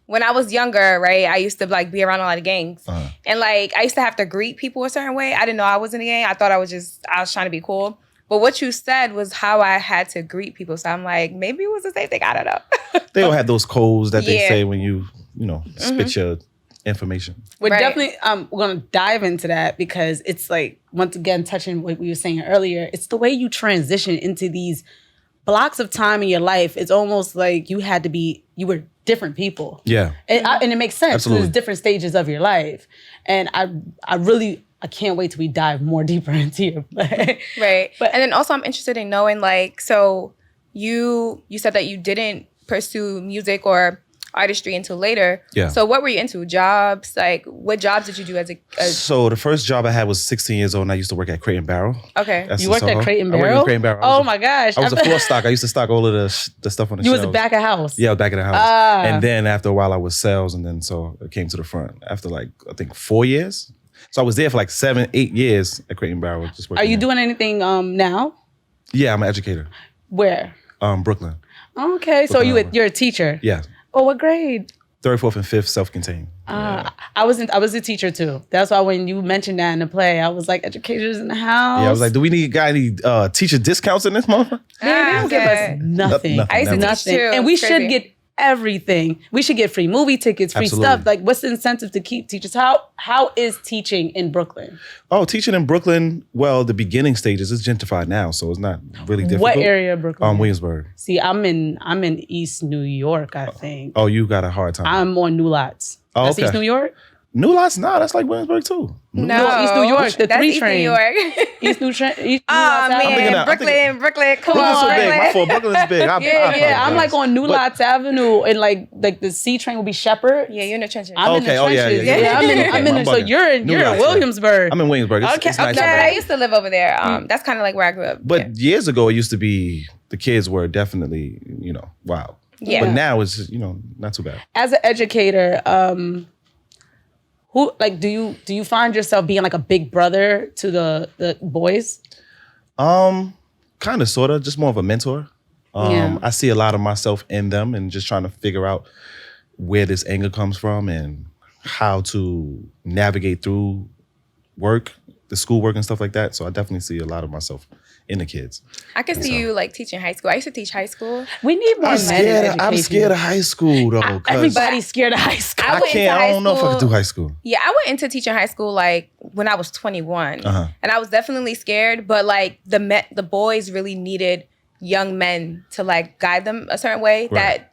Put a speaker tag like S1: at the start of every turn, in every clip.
S1: when I was younger, right, I used to like be around a lot of gangs. And like I used to have to greet people a certain way. I didn't know I was in a gang. I thought I was trying to be cool. But what you said was how I had to greet people. So I'm like, maybe it was the same thing. I don't know.
S2: They all have those codes that they say when you spit your information.
S3: We're definitely we're going to dive into that because it's like, once again, touching what we were saying earlier, it's the way you transition into these blocks of time in your life. It's almost like you were different people.
S2: Yeah.
S3: And it makes sense.
S2: Absolutely.
S3: There's different stages of your life. And I can't wait till we dive more deeper into your play.
S1: Right. And then also I'm interested in knowing, like, so you said that you didn't pursue music or artistry until later.
S2: Yeah.
S1: So what were you into? Jobs? Like, what jobs did you do as a...
S2: So the first job I had was 16 years old, and I used to work at Crate & Barrel.
S1: Okay.
S3: You worked at Crate & Barrel?
S2: I worked at Crate & Barrel.
S3: Oh my gosh.
S2: I was a floor stock. I used to stock all of the stuff on the shelves.
S3: You was back of house?
S2: Yeah, back of the house. And then after a while, I was sales, and then so it came to the front after like, I think 4 years. So I was there for like 7, 8 years at Crate & Barrel. Just working.
S3: Are you doing anything now?
S2: Yeah, I'm an educator.
S3: Where?
S2: Brooklyn.
S3: Okay, so you're a teacher?
S2: Yeah.
S3: Oh, what grade?
S2: 3rd, 4th, and 5th, self-contained.
S3: I was a teacher too. That's why when you mentioned that in the play, I was like, educators in the house.
S2: Yeah, I was like, do we need teacher discounts in this motherfucker?
S3: They don't give us nothing.
S1: I used to teach too.
S3: And we
S1: It's crazy.
S3: should get everything. We should get free movie tickets, free stuff. Like, what's the incentive to keep teachers? How is teaching in Brooklyn?
S2: Oh, teaching in Brooklyn, well, the beginning stages is gentrified now, so it's not really difficult.
S3: What area of Brooklyn?
S2: Williamsburg.
S3: See, I'm in East New York, I think.
S2: Oh, you got a hard time.
S3: I'm on New Lots.
S2: Oh,
S3: That's
S2: okay.
S3: East New York?
S2: New Lots? No, that's like Williamsburg too.
S1: No,
S3: East New York, the
S1: that's
S3: 3
S1: East
S3: train.
S1: New York.
S3: East New Lots.
S1: Oh man, Brooklyn, come
S2: Brooklyn's so
S1: on.
S2: big. My fault. Brooklyn's big.
S3: Yeah, I'm like on New Lots Avenue, and like the C train will be Shepherd.
S1: Yeah, you're in the trenches.
S3: I'm in the trenches.
S2: Yeah.
S3: I'm in. So you're in Williamsburg.
S2: I'm in Williamsburg.
S3: Okay,
S2: It's nice.
S1: No, but I used to live over there. That's kind of like where I grew up.
S2: But years ago, it used to be the kids were definitely wild.
S1: Yeah.
S2: But now it's just, not too bad.
S3: As an educator, who like do you find yourself being like a big brother to the boys?
S2: Kind of, sort of, just more of a mentor.
S3: Yeah.
S2: I see a lot of myself in them and just trying to figure out where this anger comes from and how to navigate through work, the schoolwork and stuff like that. So I definitely see a lot of myself in the kids.
S1: I can see you like teaching high school. I used to teach high school.
S3: We need more men in education.
S2: I'm scared of high school though.
S3: Everybody's scared of high school.
S1: I went into
S2: I
S1: high
S2: don't know if I could do high school.
S1: Yeah, I went into teaching high school like when I was 21, and I was definitely scared. But like the boys really needed young men to like guide them a certain way that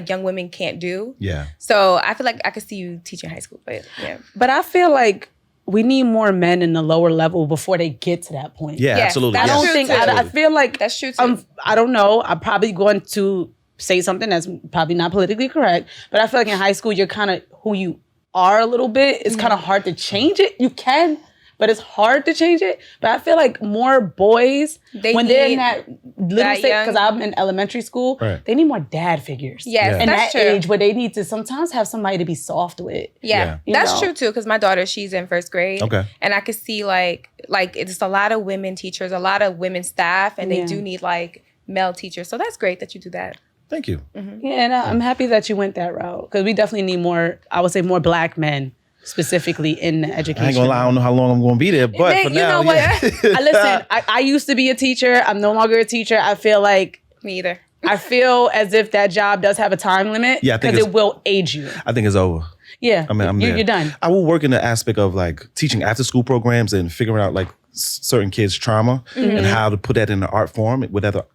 S1: young women can't do.
S2: Yeah.
S1: So I feel like I could see you teaching high school, but yeah.
S3: But I feel like we need more men in the lower level before they get to that point.
S2: Yeah,
S1: Yes,
S2: absolutely.
S1: that's
S2: Yes.
S1: true too.
S3: I feel like
S1: That's true too.
S3: I don't know. I'm probably going to say something that's probably not politically correct, but I feel like in high school you're kind of who you are a little bit. It's kind of hard to change it. You can, but it's hard to change it. But I feel like more boys, when they're in that little stage, because I'm in elementary school, they need more dad figures.
S1: Yes,
S3: in
S1: that's
S3: that
S1: true.
S3: age where they need to sometimes have somebody to be soft with.
S1: Yeah,
S3: You
S1: that's
S3: know?
S1: true too. Because my daughter, she's in 1st grade.
S2: Okay.
S1: And I could see like it's a lot of women teachers, a lot of women staff, and they do need like male teachers. So that's great that you do that.
S2: Thank you.
S3: Yeah, and I'm happy that you went that route because we definitely need more. I would say more black men specifically in education.
S2: I ain't gonna lie, I don't know how long I'm gonna be there, but for
S3: you
S2: now,
S3: know what? Listen, I used to be a teacher. I'm no longer a teacher. I feel like
S1: Me either.
S3: I feel as if that job does have a time limit
S2: Yeah, I think
S3: because it will age you.
S2: I think it's over.
S3: Yeah,
S2: I mean, I'm there.
S3: you're done.
S2: I will work in the aspect of like teaching after school programs and figuring out like certain kids' trauma and how to put that in the art form, whatever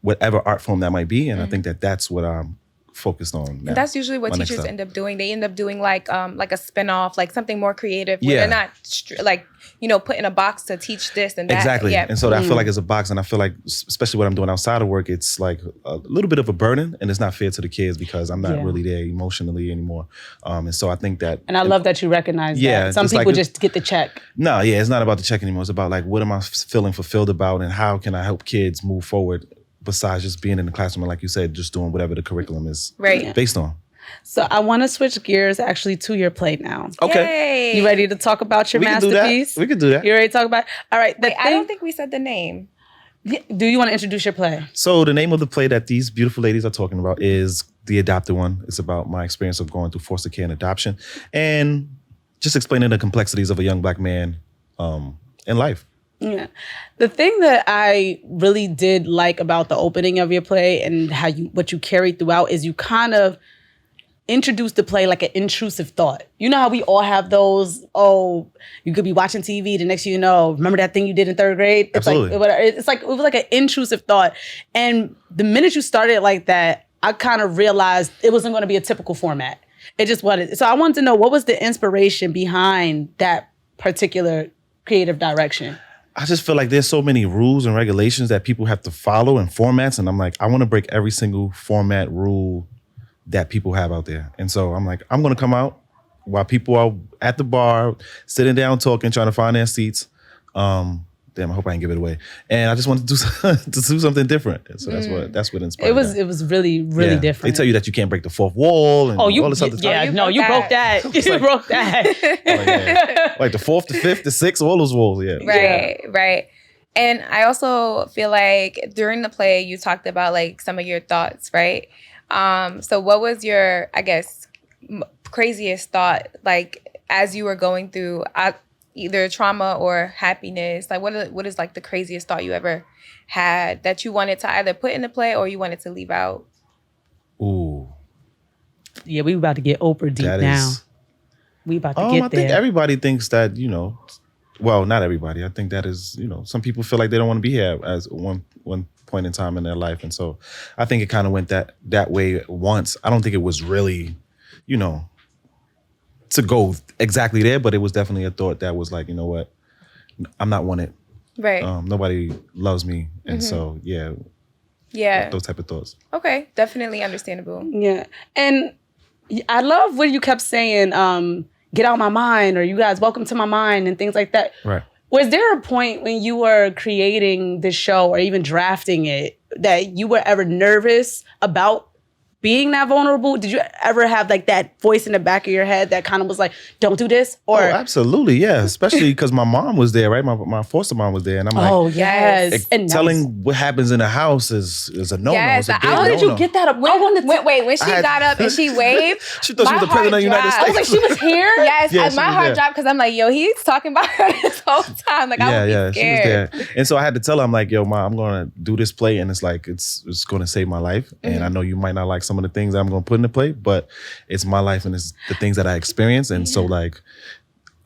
S2: art form that might be. And I think that's what I'm focused on now.
S1: That's usually what teachers end up doing. They end up doing like a spinoff, like something more creative. Where they're not put in a box to teach this and that.
S2: Exactly.
S1: Yeah.
S2: And so I feel like it's a box, and I feel like, especially what I'm doing outside of work, it's like a little bit of a burden, and it's not fair to the kids because I'm not really there emotionally anymore. And so I think that...
S3: And I love that you recognize that. Some people just get the check.
S2: No, it's not about the check anymore. It's about like, what am I feeling fulfilled about, and how can I help kids move forward besides just being in the classroom and, like you said, just doing whatever the curriculum is based on.
S3: So I want to switch gears actually to your play now.
S2: Okay.
S1: Yay.
S3: You ready to talk about your masterpiece?
S2: We could do that.
S3: You ready to talk about it? All right.
S1: I don't think we said the name.
S3: Do you want to introduce your play?
S2: So the name of the play that these beautiful ladies are talking about is The Adopted One. It's about my experience of going through foster care and adoption, and just explaining the complexities of a young Black man in life.
S3: Yeah. The thing that I really did like about the opening of your play and what you carried throughout is you kind of introduced the play like an intrusive thought. You know how we all have those, you could be watching TV, the next thing you know, remember that thing you did in third grade?
S2: Absolutely.
S3: It was like an intrusive thought. And the minute you started like that, I kind of realized it wasn't going to be a typical format. It just wasn't. So I wanted to know, what was the inspiration behind that particular creative direction?
S2: I just feel like there's so many rules and regulations that people have to follow and formats. And I'm like, I want to break every single format rule that people have out there. And so I'm like, I'm going to come out while people are at the bar, sitting down, talking, trying to find their seats. Damn, I hope I didn't give it away. And I just wanted to do something different. And so that's what inspired me.
S3: It was really, really different.
S2: They tell you that you can't break the fourth wall and all this other stuff.
S3: Yeah, you broke that. You broke that.
S2: Like the fourth, the fifth, the sixth, all those walls, yeah.
S1: Right. And I also feel like during the play, you talked about like some of your thoughts, right? So what was your, I guess, craziest thought, like as you were going through either trauma or happiness? Like what is like the craziest thought you ever had that you wanted to either put in the play or you wanted to leave out?
S2: Ooh.
S3: Yeah, we about to get Oprah deep now. We about to get there.
S2: I think everybody thinks that, well, not everybody. I think that is, some people feel like they don't want to be here as one point in time in their life. And so I think it kind of went that way once. I don't think it was really, to go exactly there, but it was definitely a thought that was like, you know what, I'm not wanted.
S1: Right.
S2: Nobody loves me. And so, yeah, those type of thoughts.
S1: Okay, definitely understandable.
S3: Yeah. And I love when you kept saying, get out my mind, or you guys welcome to my mind and things like that.
S2: Right.
S3: Was there a point when you were creating the show or even drafting it that you were ever nervous about being that vulnerable? Did you ever have like that voice in the back of your head that kind of was like, don't do this? Or
S2: absolutely, yeah. Especially because my mom was there, right? My foster mom was there. And I'm like,
S3: oh, yes.
S2: And telling what happens in the house is a no-no.
S1: Yes,
S3: how did you get that up?
S1: Wait, when she got up and she waved,
S2: she thought she was the president of the United States.
S3: I was like, she was here?
S1: Yes, my heart dropped because I'm like, yo, he's talking about her this whole time. Like, I was scared.
S2: She was there. And so I had to tell her, I'm like, yo, Ma, I'm going to do this play, and it's like, it's going to save my life. And I know you might not like some of the things I'm going to put in the play, but it's my life and it's the things that I experience. And so like,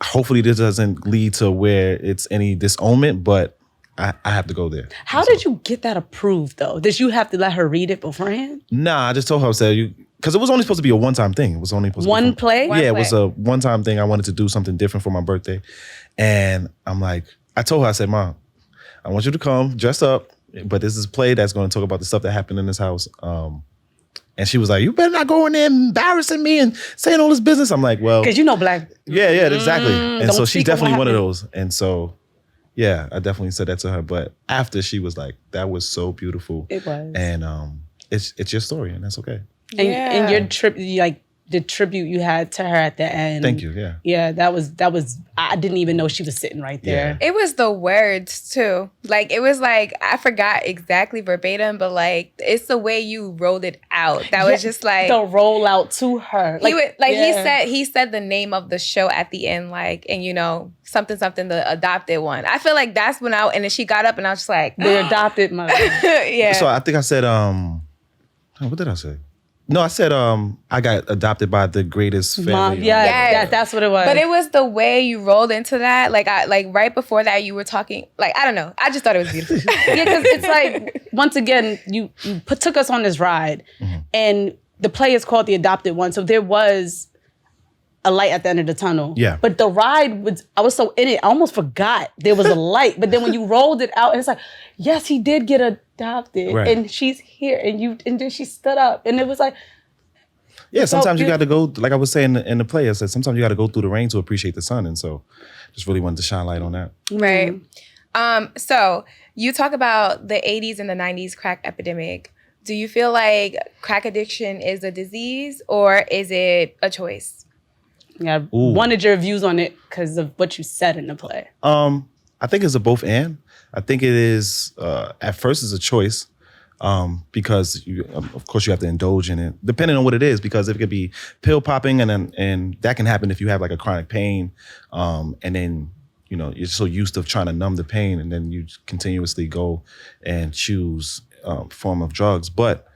S2: hopefully this doesn't lead to where it's any disownment, but I have to go there.
S3: How did you get that approved though? Did you have to let her read it beforehand?
S2: Nah, I just told her, I said, because it was only supposed to be a one-time thing. It was only supposed to be
S3: one play?
S2: It was a one-time thing. I wanted to do something different for my birthday. And I'm like, I told her, I said, Mom, I want you to come dress up, but this is a play that's going to talk about the stuff that happened in this house. And she was like, you better not go in there embarrassing me and saying all this business. I'm like, well.
S3: Because Black.
S2: Yeah, exactly. And so she's definitely one of those. And so, yeah, I definitely said that to her. But after, she was like, that was so beautiful.
S3: It was.
S2: And it's your story, and that's okay.
S3: And your trip, like the tribute you had to her at the end.
S2: Thank you, yeah.
S3: Yeah, that was, I didn't even know she was sitting right there.
S1: Yeah. It was the words too. Like, it was like, I forgot exactly verbatim, but like, it's the way you rolled it out. That was just like.
S3: The roll out to her.
S1: He said the name of the show at the end, like, and something, the adopted one. I feel like that's when and then she got up and I was just like.
S3: The adopted mother.
S2: Yeah. So I think I said, what did I say? No, I said I got adopted by the greatest family.
S3: Mom, that's what it was.
S1: But it was the way you rolled into that. Like right before that, you were talking. Like, I don't know. I just thought it was beautiful.
S3: Yeah, because it's like, once again, you took us on this ride, and the play is called The Adopted One. So there was a light at the end of the tunnel.
S2: Yeah.
S3: But the ride I was so in it, I almost forgot there was a light. But then when you rolled it out, and it's like, yes, he did get adopted, and she's here, and then she stood up, and it was like.
S2: Yeah, sometimes you got to go, like I was saying in the play, I said, sometimes you got to go through the rain to appreciate the sun. And so just really wanted to shine light on that.
S1: Right. So you talk about the 80s and the 90s crack epidemic. Do you feel like crack addiction is a disease or is it a choice?
S3: Yeah, I wanted your views on it because of what you said in the play.
S2: I think it's a both and. I think it is, at first it's a choice. because of course you have to indulge in it, depending on what it is, because it could be pill popping, and that can happen if you have like a chronic pain, and then you're so used to trying to numb the pain, and then you continuously go and choose form of drugs. But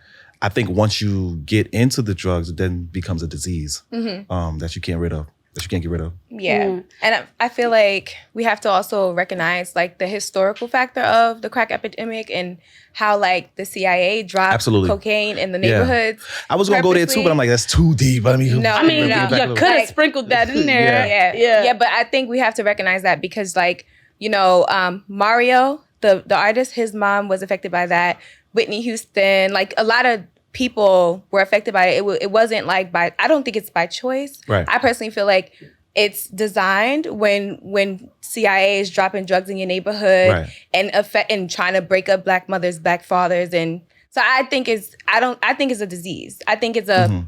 S2: I think once you get into the drugs, it then becomes a disease that you can't get rid of.
S1: Yeah. And I feel like we have to also recognize like the historical factor of the crack epidemic and how like the CIA dropped cocaine in the neighborhoods.
S2: I was going to go there too, but I'm like, that's too deep.
S3: You could have sprinkled that in there.
S1: Yeah, but I think we have to recognize that because like, Mario, the artist, his mom was affected by that. Whitney Houston, like a lot of people were affected by it. It wasn't like I don't think it's by choice.
S2: Right.
S1: I personally feel like it's designed when CIA is dropping drugs in your neighborhood and trying to break up Black mothers, Black fathers. And so I think it's a disease. I think it's a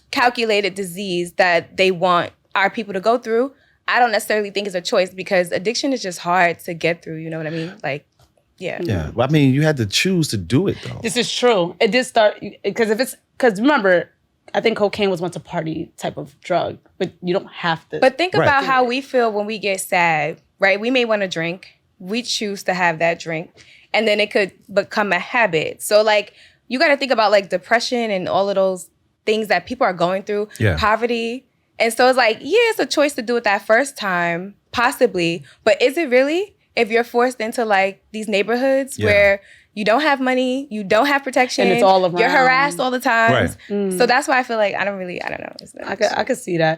S1: calculated disease that they want our people to go through. I don't necessarily think it's a choice because addiction is just hard to get through. You know what I mean? Like, yeah.
S2: Yeah. Well, I mean, you had to choose to do it, though.
S3: This is true. It did start because remember, I think cocaine was once a party type of drug, but you don't have to.
S1: But think about how we feel when we get sad, right? We may want to drink. We choose to have that drink, and then it could become a habit. So, like, you got to think about like depression and all of those things that people are going through, poverty, and so it's like, it's a choice to do it that first time, possibly, but is it really? If you're forced into like these neighborhoods where you don't have money, you don't have protection,
S3: and it's all around.
S1: You're harassed all the time. Right. So that's why I feel like I don't know.
S3: I could see that.